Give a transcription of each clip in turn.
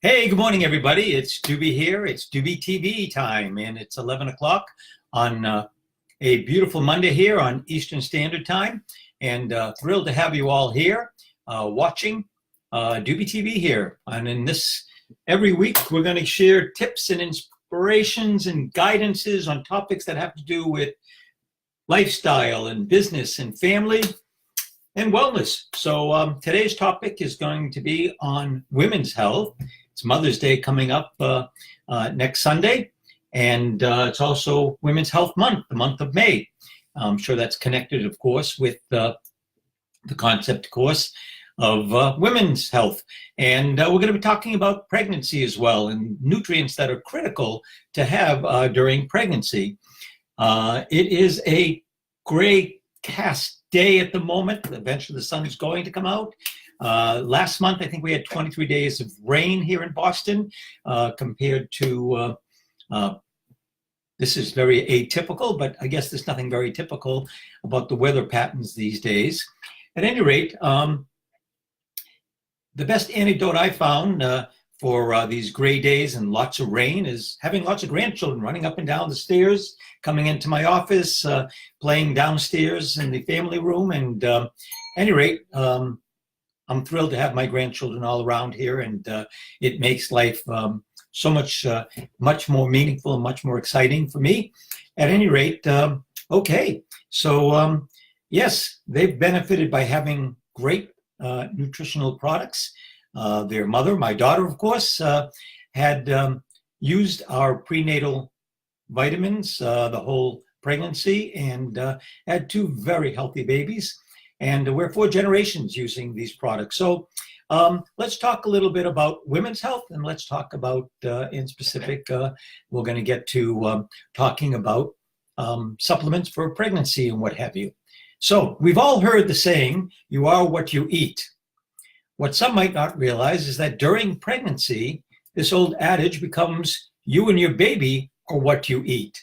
Hey, good morning, everybody. It's Doobie here. It's Doobie TV time, and it's 11 o'clock on a beautiful Monday here on Eastern Standard Time. And thrilled to have you all here watching Doobie TV here. And in this, every week, we're going to share tips and inspirations and guidances on topics that have to do with lifestyle and business and family and wellness. So today's topic is going to be on women's health. It's Mother's Day coming up next Sunday, and it's also Women's Health Month, the month of May. I'm sure that's connected, of course, with the concept, of course, of women's health. And we're going to be talking about pregnancy as well and nutrients that are critical to have during pregnancy. It is a gray cast day at the moment. Eventually the sun is going to come out. Last month, I think we had 23 days of rain here in Boston compared to, this is very atypical, but I guess there's nothing very typical about the weather patterns these days. At any rate, the best antidote I found for these gray days and lots of rain is having lots of grandchildren running up and down the stairs, coming into my office, playing downstairs in the family room. And at any rate, I'm thrilled to have my grandchildren all around here, and it makes life so much more meaningful and much more exciting for me. At any rate, okay. So yes, they've benefited by having great nutritional products. Their mother, my daughter, of course, had used our prenatal vitamins the whole pregnancy and had two very healthy babies. And we're 4 generations using these products. So let's talk a little bit about women's health, and let's talk about, in specific, we're going to get to talking about supplements for pregnancy and what have you. So we've all heard the saying, you are what you eat. What some might not realize is that during pregnancy, this old adage becomes you and your baby are what you eat.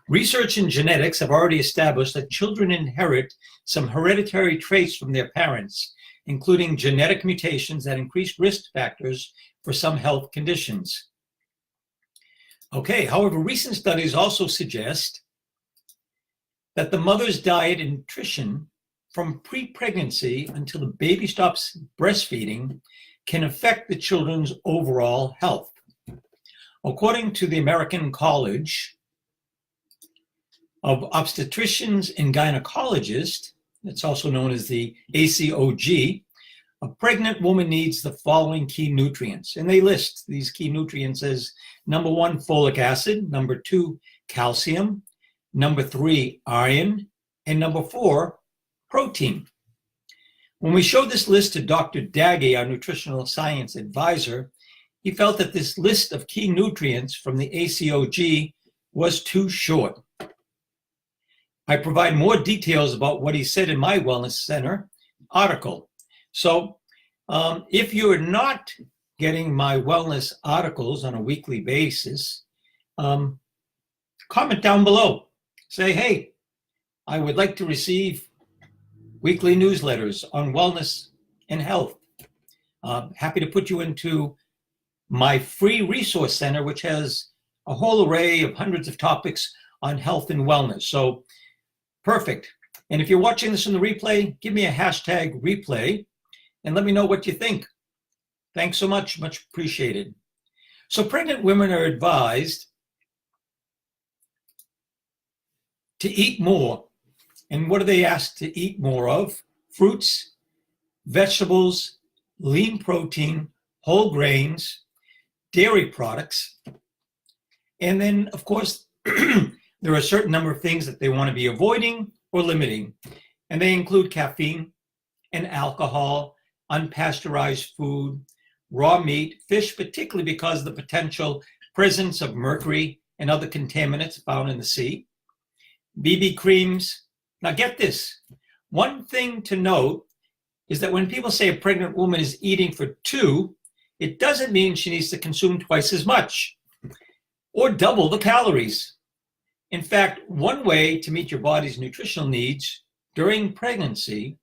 Research in genetics have already established that children inherit some hereditary traits from their parents, including genetic mutations that increase risk factors for some health conditions. Okay, however, recent studies also suggest that the mother's diet and nutrition from pre-pregnancy until the baby stops breastfeeding can affect the children's overall health. According to the American College of Obstetricians and Gynecologists, it's also known as the ACOG, a pregnant woman needs the following key nutrients. And they list these key nutrients as number 1, folic acid, number 2, calcium, number 3, iron, and number 4, protein. When we showed this list to Dr. Daggy, our nutritional science advisor, he felt that this list of key nutrients from the ACOG was too short. I provide more details about what he said in my Wellness Center article. So if you're not getting my wellness articles on a weekly basis, comment down below. Say, hey, I would like to receive weekly newsletters on wellness and health. Happy to put you into my free resource center, which has a whole array of hundreds of topics on health and wellness. So perfect. And if you're watching this in the replay, give me a hashtag replay and let me know what you think. Thanks so much. Much appreciated. So pregnant women are advised to eat more. And what are they asked to eat more of? Fruits, vegetables, lean protein, whole grains, dairy products. And then, of course, there are a certain number of things that they want to be avoiding or limiting. And they include caffeine and alcohol, unpasteurized food, raw meat, fish, particularly because of the potential presence of mercury and other contaminants found in the sea, BB creams. Now get this, one thing to note is that when people say a pregnant woman is eating for 2, it doesn't mean she needs to consume twice as much or double the calories. In fact, one way to meet your body's nutritional needs during pregnancy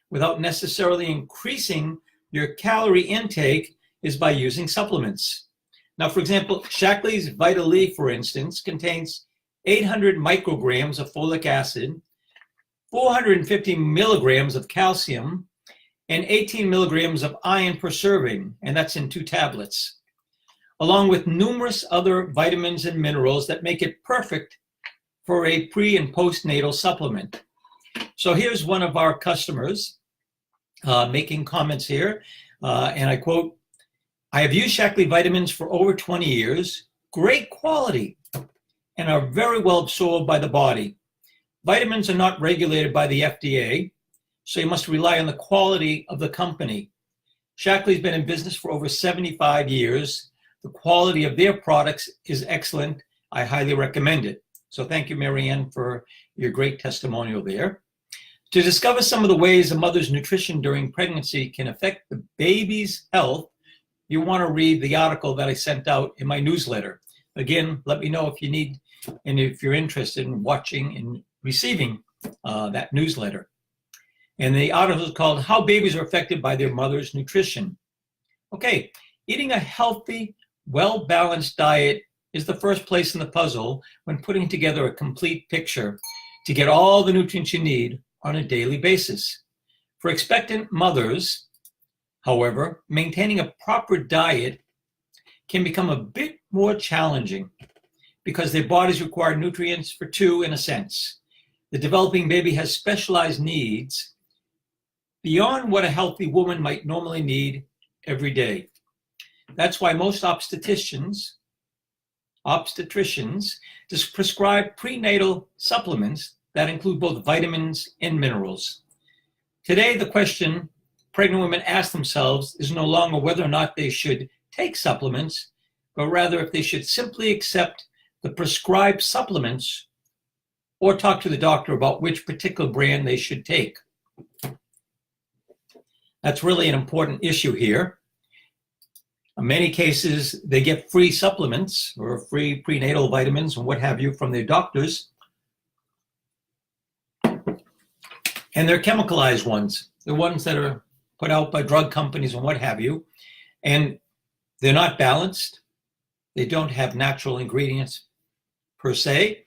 without necessarily increasing your calorie intake is by using supplements. Now, for example, Shaklee's Vital E, for instance, contains 800 micrograms of folic acid, 450 milligrams of calcium, and 18 milligrams of iron per serving, and that's in 2 tablets, along with numerous other vitamins and minerals that make it perfect for a pre- and postnatal supplement. So here's one of our customers making comments here, and I quote, "I have used Shaklee vitamins for over 20 years, great quality, and are very well absorbed by the body. Vitamins are not regulated by the FDA, so you must rely on the quality of the company. Shaklee's been in business for over 75 years. The quality of their products is excellent. I highly recommend it." So thank you, Marianne, for your great testimonial there. To discover some of the ways a mother's nutrition during pregnancy can affect the baby's health, you want to read the article that I sent out in my newsletter. Again, let me know if you need, and if you're interested in watching and receiving that newsletter. And the article is called "How Babies Are Affected by Their Mother's Nutrition." Okay, eating a healthy, well-balanced diet is the first place in the puzzle when putting together a complete picture to get all the nutrients you need on a daily basis. For expectant mothers, however, maintaining a proper diet can become a bit more challenging because their bodies require nutrients for two in a sense. The developing baby has specialized needs beyond what a healthy woman might normally need every day. That's why most obstetricians prescribe prenatal supplements that include both vitamins and minerals. Today, the question pregnant women ask themselves is no longer whether or not they should take supplements, but rather if they should simply accept the prescribed supplements or talk to the doctor about which particular brand they should take. That's really an important issue here. In many cases, they get free supplements or free prenatal vitamins and what have you from their doctors. And they're chemicalized ones, the ones that are put out by drug companies and what have you. And they're not balanced. They don't have natural ingredients per se,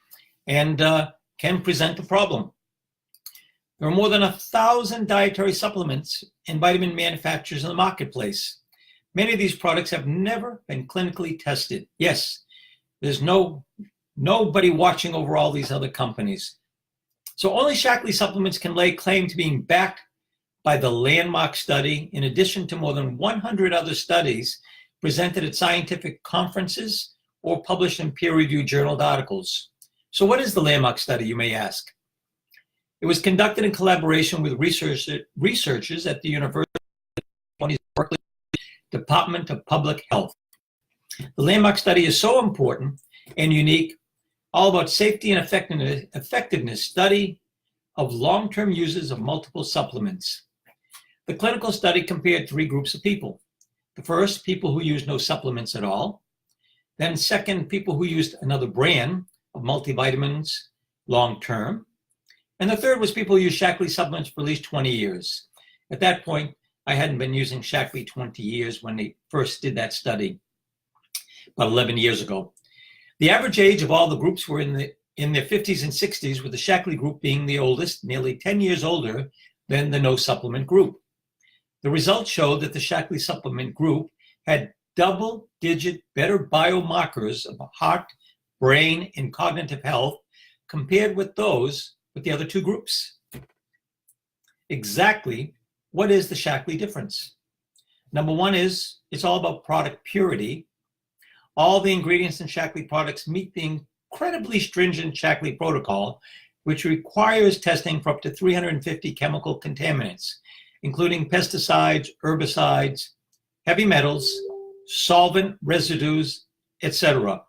and can present a problem. There are more than 1,000 dietary supplements and vitamin manufacturers in the marketplace. Many of these products have never been clinically tested. Yes, there's nobody watching over all these other companies. So only Shaklee supplements can lay claim to being backed by the landmark study, in addition to more than 100 other studies presented at scientific conferences or published in peer-reviewed journal articles. So what is the landmark study, you may ask? It was conducted in collaboration with researchers at the University of Berkeley Department of Public Health. The landmark study is so important and unique, all about safety and effectiveness study of long-term uses of multiple supplements. The clinical study compared 3 groups of people. The first, people who used no supplements at all. Then second, people who used another brand of multivitamins long-term. And the third was people who used Shaklee supplements for at least 20 years. At that point, I hadn't been using Shaklee 20 years when they first did that study, about 11 years ago. The average age of all the groups were in their 50s and 60s, with the Shaklee group being the oldest, nearly 10 years older than the no supplement group. The results showed that the Shaklee supplement group had double-digit better biomarkers of heart, brain, and cognitive health compared with those with the other 2 groups. Exactly what is the Shaklee difference? Number one is it's all about product purity. All the ingredients in Shaklee products meet the incredibly stringent Shaklee protocol, which requires testing for up to 350 chemical contaminants, including pesticides, herbicides, heavy metals, solvent residues, etc.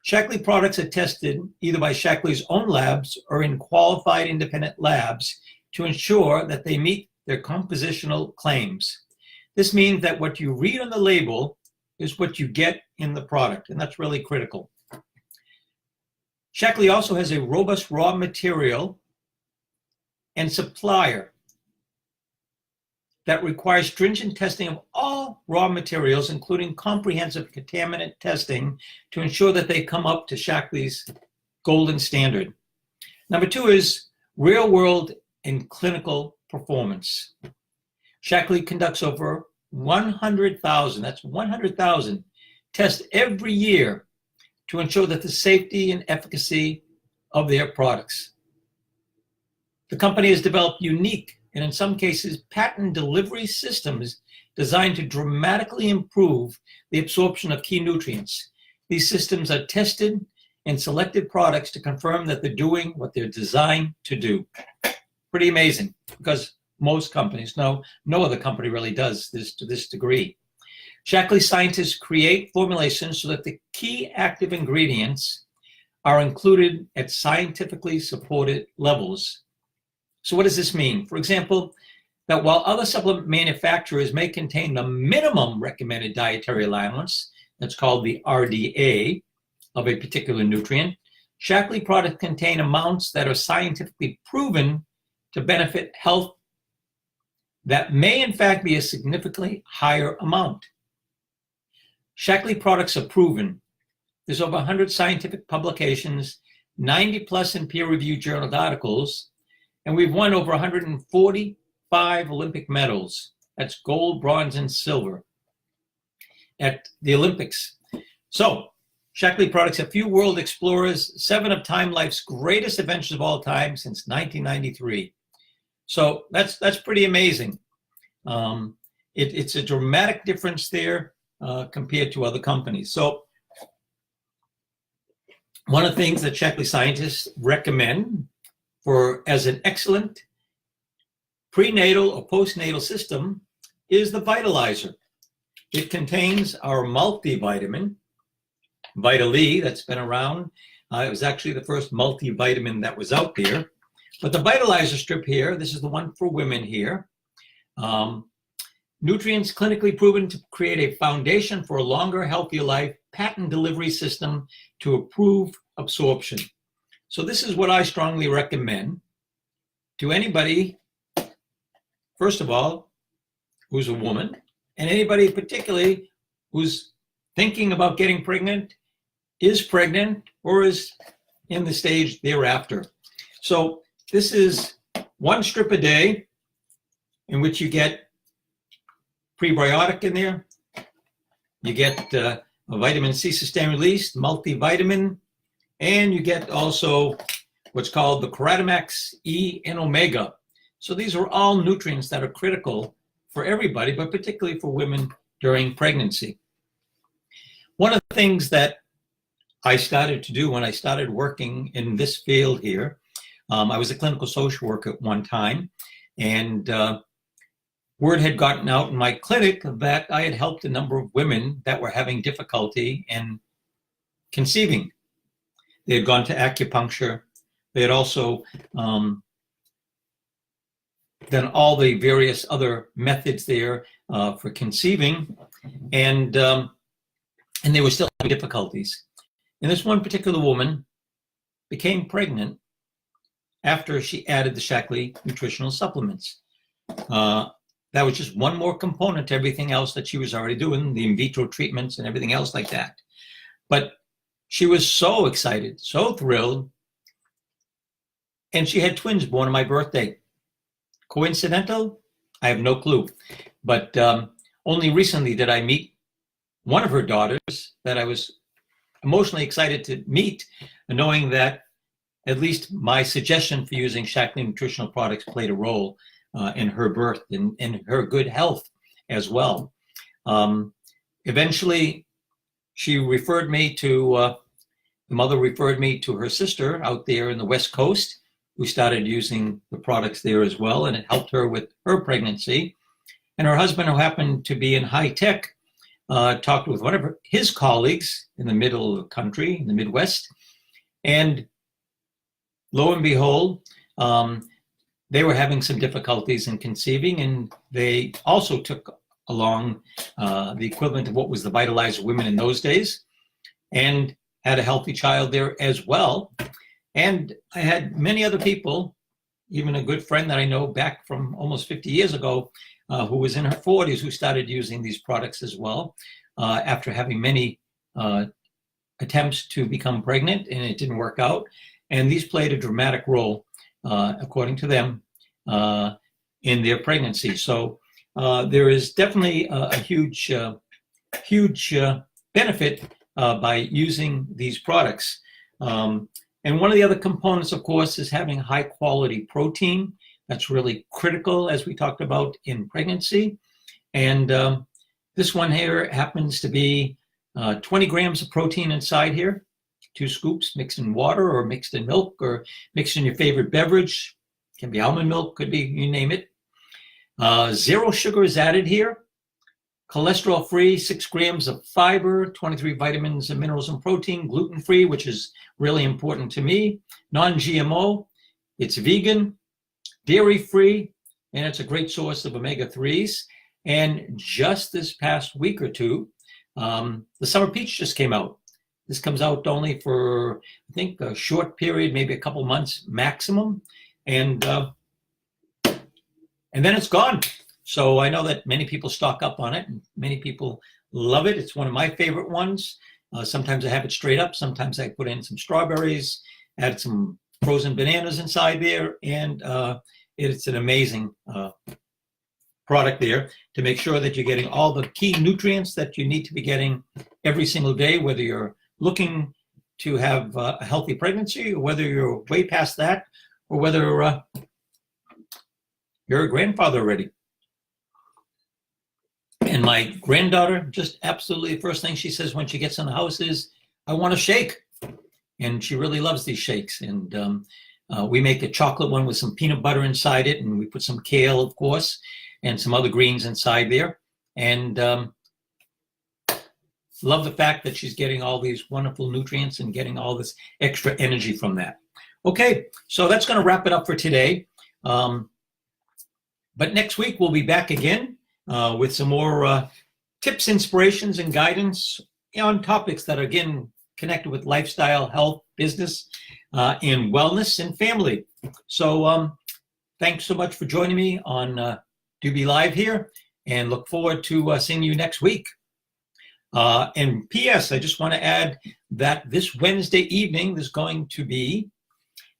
Shaklee products are tested either by Shaklee's own labs or in qualified independent labs to ensure that they meet their compositional claims. This means that what you read on the label is what you get in the product, and that's really critical. Shaklee also has a robust raw material and supplier that requires stringent testing of all raw materials, including comprehensive contaminant testing, to ensure that they come up to Shaklee's golden standard. Number 2 is real-world and clinical performance. Shaklee conducts over 100,000, that's 100,000 tests every year to ensure that the safety and efficacy of their products. The company has developed unique and in some cases patent delivery systems designed to dramatically improve the absorption of key nutrients. These systems are tested and selected products to confirm that they're doing what they're designed to do. Pretty amazing, because most companies, no other company really does this to this degree. Shaklee scientists create formulations so that the key active ingredients are included at scientifically supported levels. So what does this mean? For example, that while other supplement manufacturers may contain the minimum recommended dietary allowance, that's called the RDA, of a particular nutrient, Shaklee products contain amounts that are scientifically proven to benefit health that may in fact be a significantly higher amount. Shaklee products are proven. There's over 100 scientific publications, 90 plus in peer-reviewed journal articles, and we've won over 145 Olympic medals. That's gold, bronze, and silver at the Olympics. So, Shaklee products have few world explorers, 7 of Time Life's greatest adventures of all time since 1993. So that's pretty amazing. It's a dramatic difference there compared to other companies. So one of the things that Shaklee scientists recommend as an excellent prenatal or postnatal system is the Vitalizer. It contains our multivitamin, Vital E, that's been around. It was actually the first multivitamin that was out there. But the Vitalizer strip here, this is the one for women here. Nutrients clinically proven to create a foundation for a longer, healthier life, patent delivery system to improve absorption. So this is what I strongly recommend to anybody, first of all, who's a woman, and anybody particularly who's thinking about getting pregnant, is pregnant, or is in the stage thereafter. So this is 1 strip a day in which you get prebiotic in there. You get a vitamin C sustained release, multivitamin, and you get also what's called the Keratamax E and Omega. So these are all nutrients that are critical for everybody, but particularly for women during pregnancy. One of the things that I started to do when I started working in this field here, I was a clinical social worker at one time, and word had gotten out in my clinic that I had helped a number of women that were having difficulty in conceiving. They had gone to acupuncture. They had also done all the various other methods there for conceiving, and they were still having difficulties. And this one particular woman became pregnant after she added the Shaklee nutritional supplements. That was just one more component to everything else that she was already doing, the in vitro treatments and everything else like that. But she was so excited, so thrilled, and she had twins born on my birthday. Coincidental? I have no clue. But only recently did I meet one of her daughters that I was emotionally excited to meet, knowing that at least my suggestion for using Shaklee nutritional products played a role in her birth and in her good health as well. Eventually, she referred me to, the mother referred me to her sister out there in the West Coast, who started using the products there as well, and it helped her with her pregnancy. And her husband, who happened to be in high tech, talked with one of his colleagues in the middle of the country, in the Midwest, and lo and behold, they were having some difficulties in conceiving, and they also took along the equivalent of what was the Vitalizer Women in those days, and had a healthy child there as well. And I had many other people, even a good friend that I know back from almost 50 years ago, who was in her 40s who started using these products as well after having many attempts to become pregnant, and it didn't work out. And these played a dramatic role, according to them, in their pregnancy. So there is definitely a huge benefit by using these products. And one of the other components, of course, is having high quality protein. That's really critical, as we talked about in pregnancy. And this one here happens to be 20 grams of protein inside here, 2 scoops mixed in water or mixed in milk or mixed in your favorite beverage. It can be almond milk, could be, you name it. 0 sugar is added here. Cholesterol free, 6 grams of fiber, 23 vitamins and minerals and protein, gluten free, which is really important to me, non-GMO, it's vegan, dairy free, and it's a great source of omega-3s. And just this past week or two, the summer peach just came out. This comes out only for, I think, a short period, maybe a couple months maximum, and then it's gone. So I know that many people stock up on it, and many people love it. It's one of my favorite ones. Sometimes I have it straight up. Sometimes I put in some strawberries, add some frozen bananas inside there, and it's an amazing product there to make sure that you're getting all the key nutrients that you need to be getting every single day, whether you're looking to have a healthy pregnancy, or whether you're way past that, or whether you're a grandfather already. And my granddaughter, just absolutely the first thing she says when she gets in the house is, I want a shake. And she really loves these shakes. And we make a chocolate one with some peanut butter inside it, and we put some kale, of course, and some other greens inside there. And love the fact that she's getting all these wonderful nutrients and getting all this extra energy from that. Okay, so that's going to wrap it up for today. But next week we'll be back again with some more tips, inspirations, and guidance on topics that are, again, connected with lifestyle, health, business, and wellness and family. So thanks so much for joining me on Doobie Live here, and look forward to seeing you next week. And P.S., I just want to add that this Wednesday evening there's going to be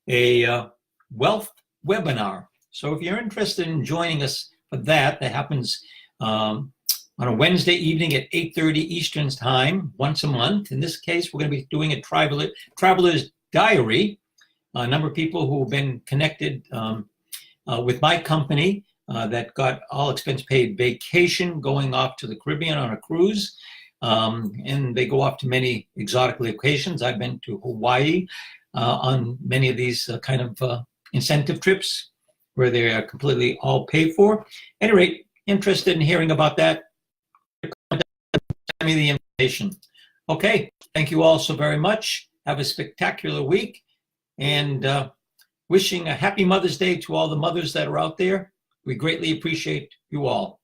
a wealth webinar. So if you're interested in joining us for that, that happens on a Wednesday evening at 8:30 Eastern Time, once a month. In this case, we're going to be doing a traveler's diary. A number of people who have been connected with my company that got all expense paid vacation going off to the Caribbean on a cruise. And they go off to many exotic locations. I've been to Hawaii on many of these kind of incentive trips where they are completely all paid for. At any rate, interested in hearing about that, send me the information. Okay, thank you all so very much. Have a spectacular week, and wishing a happy Mother's Day to all the mothers that are out there. We greatly appreciate you all.